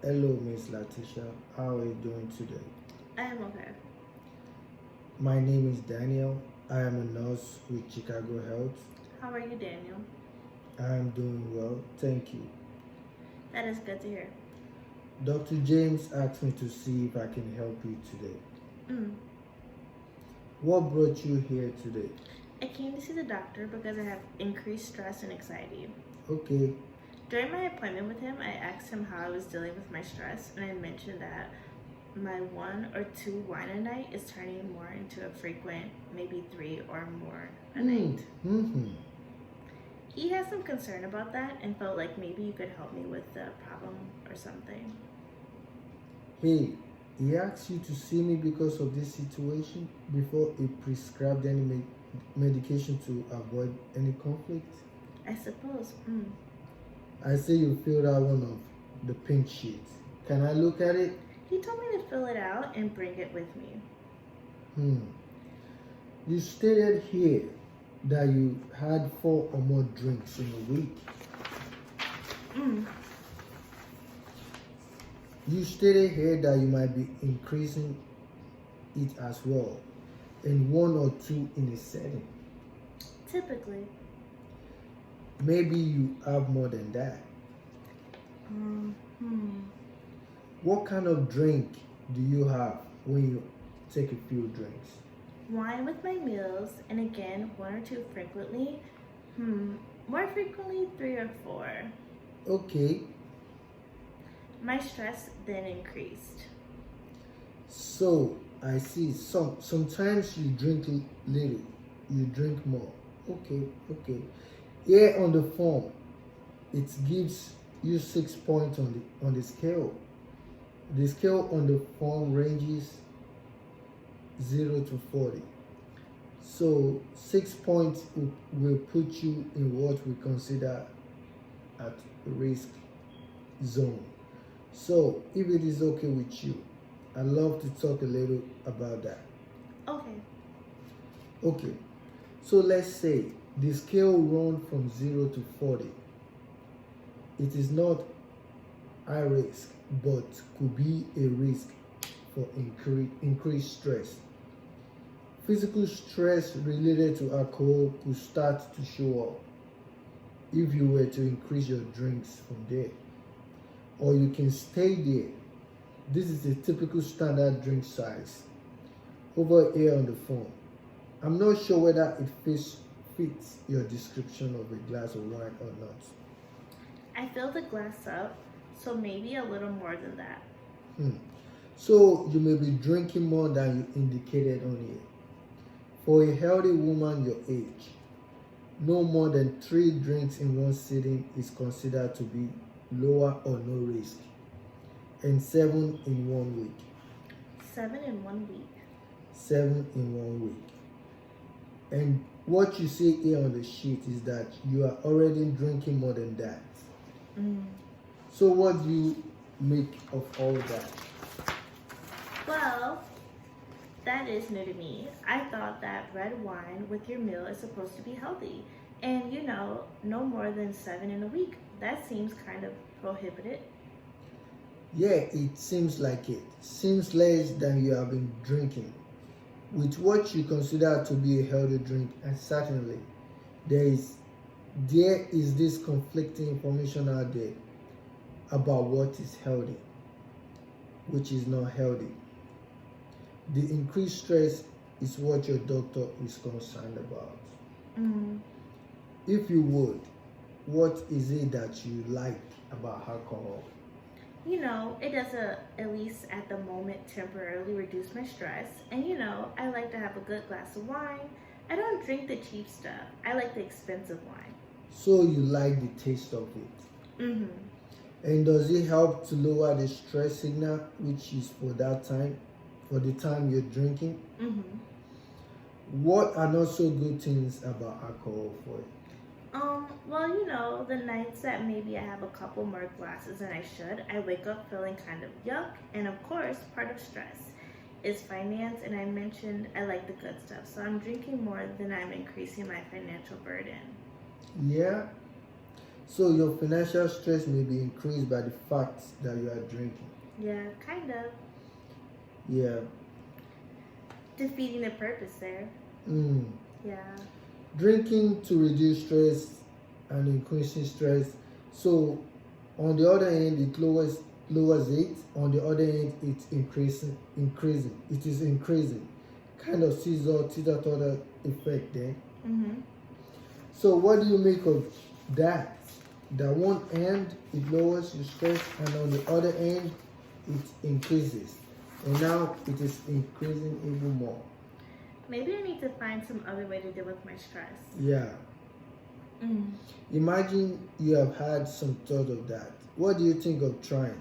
Hello, Miss Latisha. How are you doing today? I am okay. My name is Daniel. I am a nurse with Chicago Health. How are you, Daniel? I am doing well, thank you. That is good to hear. Dr. James asked me to see if I can help you today. Mm. What brought you here today? I came to see the doctor because I have increased stress and anxiety. Okay, During my appointment with him, I asked him how I was dealing with my stress, and I mentioned that my one or two wine a night is turning more into a frequent, maybe three or more a night. Mm-hmm. He has some concern about that and felt like maybe you could help me with the problem or something. Hey, he asked you to see me because of this situation before he prescribed any medication to avoid any conflict? I suppose. I say you filled out one of the pink sheets. Can I look at it? He told me to fill it out and bring it with me. Hmm. You stated here that you had four or more drinks in a week. Mm. You stated here that you might be increasing it as well, in one or two in a setting. Typically. Maybe you have more than that. Hmm. What kind of drink do you have when you take a few drinks? Wine with my meals, and again, one or two frequently. More frequently, three or four. Okay, My stress then increased. so I see. Sometimes you drink little, you drink more. Okay. Here on the form, it gives you 6 points on the scale. The scale on the form ranges 0 to 40. So 6 points will put you in what we consider at risk zone. So if it is okay with you, I'd love to talk a little about that. Okay. Okay, so let's say the scale runs from 0 to 40. It is not high risk, but could be a risk for increased stress. Physical stress related to alcohol could start to show up if you were to increase your drinks from there, or you can stay there. This is a typical standard drink size over here on the phone. I'm not sure whether it fits your description of a glass of wine or not. I filled the glass up, so maybe a little more than that. Hmm. So you may be drinking more than you indicated on here. For a healthy woman your age, no more than 3 drinks in one sitting is considered to be lower or no risk, and 7 in 1 week. 7 in 1 week. 7 in 1 week. And what you see here on the sheet is that you are already drinking more than that. Mm. So what do you make of all that? Well, that is new to me. I thought that red wine with your meal is supposed to be healthy. And no more than 7 in a week. That seems kind of prohibited. Yeah, it seems like it. Seems less than you have been drinking. With what you consider to be a healthy drink, and certainly there is this conflicting information out there about what is healthy, which is not healthy. The increased stress is what your doctor is concerned about. Mm. If you would, what is it that you like about alcohol? It does at least at the moment temporarily reduce my stress. And I like to have a good glass of wine. I don't drink the cheap stuff. I like the expensive wine. So you like the taste of it. Mm-hmm. And does it help to lower the stress signal, which is for that time, for the time you're drinking? Mm-hmm. What are not so good things about alcohol for you? Well, the nights that maybe I have a couple more glasses than I should, I wake up feeling kind of yuck. And of course, part of stress is finance. And I mentioned I like the good stuff. So I'm drinking more than I'm increasing my financial burden. Yeah, So your financial stress may be increased by the fact that you are drinking. Yeah, kind of. Yeah. Defeating the purpose there. Mm. Yeah. Drinking to reduce stress and increasing stress. So on the other hand, it lowers it. On the other hand, it's increasing. It is increasing. Kind of teeter-totter effect there. Mm-hmm. So what do you make of that? That one end it lowers your stress, and on the other end it increases, and now it is increasing even more. Maybe I need to find some other way to deal with my stress. Yeah. Mm. Imagine you have had some thought of that. What do you think of trying?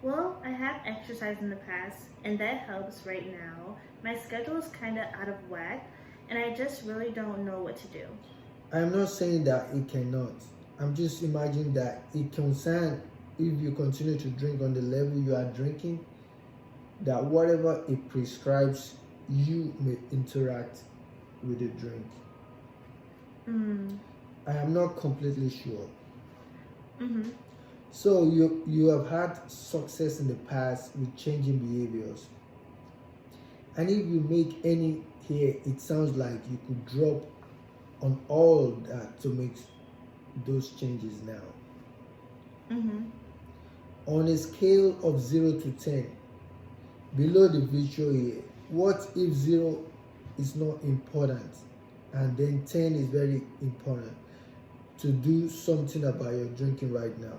Well, I have exercised in the past, and that helps right now. My schedule is kind of out of whack, and I just really don't know what to do. I'm not saying that it cannot. I'm just imagining that it concern if you continue to drink on the level you are drinking, that whatever it prescribes, you may interact with the drink. Mm. I am not completely sure. Mm-hmm. So you have had success in the past with changing behaviors. And if you make any here, it sounds like you could drop on all that to make those changes now. Mm-hmm. On a scale of 0 to 10, below the visual here, what if 0 is not important and then 10 is very important to do something about your drinking right now?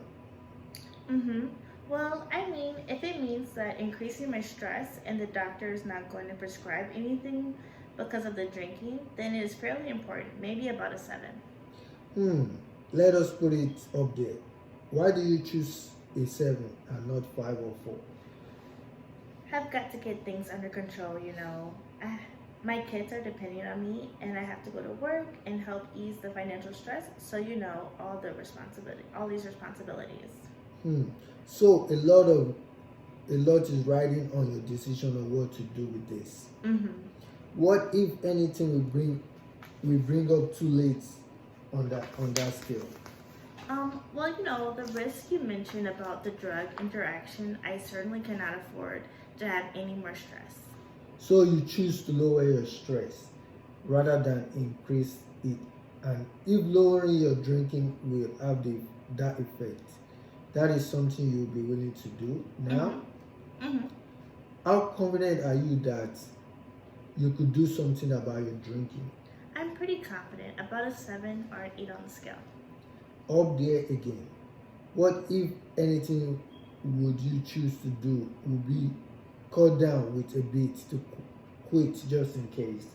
Mm-hmm. Well, I mean, if it means that increasing my stress and the doctor is not going to prescribe anything because of the drinking, then it is fairly important, maybe about a 7. Let us put it up there. Why do you choose a 7 and not 5 or 4? I've got to get things under control, you know. My kids are depending on me, and I have to go to work and help ease the financial stress. So, you know, all these responsibilities. So a lot is riding on your decision on what to do with this. Mm-hmm. What if anything we bring up too late on that scale? Well, you know, the risk you mentioned about the drug interaction, I certainly cannot afford to have any more stress. So you choose to lower your stress rather than increase it. And if lowering your drinking will have that effect, that is something you'll be willing to do now. Mm-hmm. How confident are you that you could do something about your drinking? I'm pretty confident, about a 7 or an 8 on the scale. Up there again. What if anything would you choose to do would be cut down with a bit to quit just in case?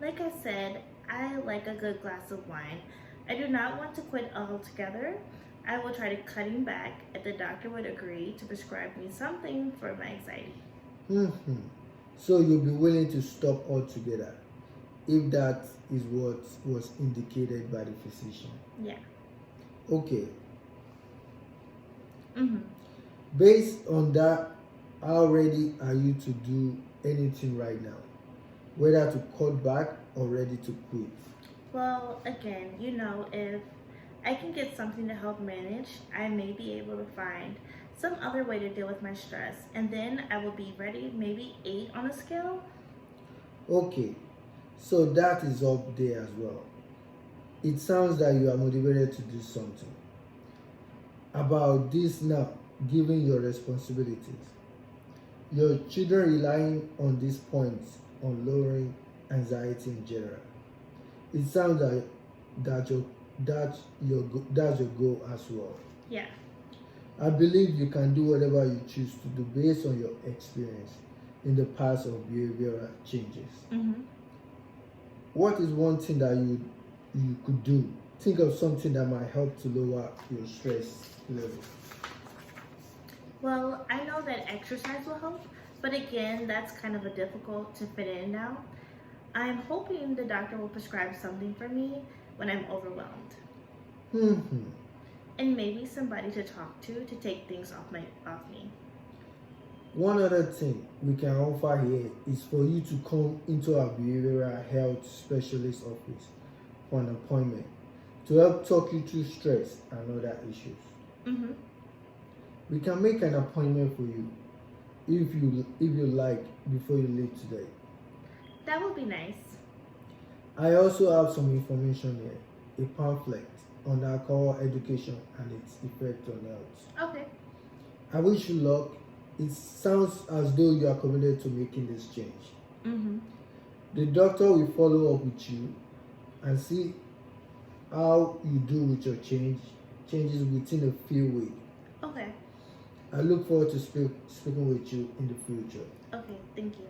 Like I said, I like a good glass of wine. I do not want to quit altogether. I will try to cutting back if the doctor would agree to prescribe me something for my anxiety. So you'll be willing to stop altogether if that is what was indicated by the physician? Yeah. Okay. Mm-hmm. Based on that, how ready are you to do anything right now? Whether to cut back or ready to quit? Well, again, you know, if I can get something to help manage, I may be able to find some other way to deal with my stress, and then I will be ready, maybe 8 on a scale. Okay, so that is up there as well. It sounds like you are motivated to do something about this now, given your responsibilities. Your children relying on these points on lowering anxiety in general. It sounds like that's your goal as well. Yeah. I believe you can do whatever you choose to do based on your experience in the past of behavioral changes. Mm-hmm. What is one thing that you could do? Think of something that might help to lower your stress level. Well, I know that exercise will help, but again, that's kind of a difficult to fit in now. I'm hoping the doctor will prescribe something for me when I'm overwhelmed. And maybe somebody to talk to take things off me. One other thing we can offer here is for you to come into our behavioral health specialist office for an appointment to help talk you through stress and other issues. Mm-hmm. We can make an appointment for you if you like before you leave today. That would be nice. I also have some information here, a pamphlet on alcohol education and its effect on health. Okay. I wish you luck. It sounds as though you are committed to making this change. Mm-hmm. The doctor will follow up with you and see how you do with your changes within a few weeks. Okay. I look forward to speaking with you in the future. Okay. Thank you.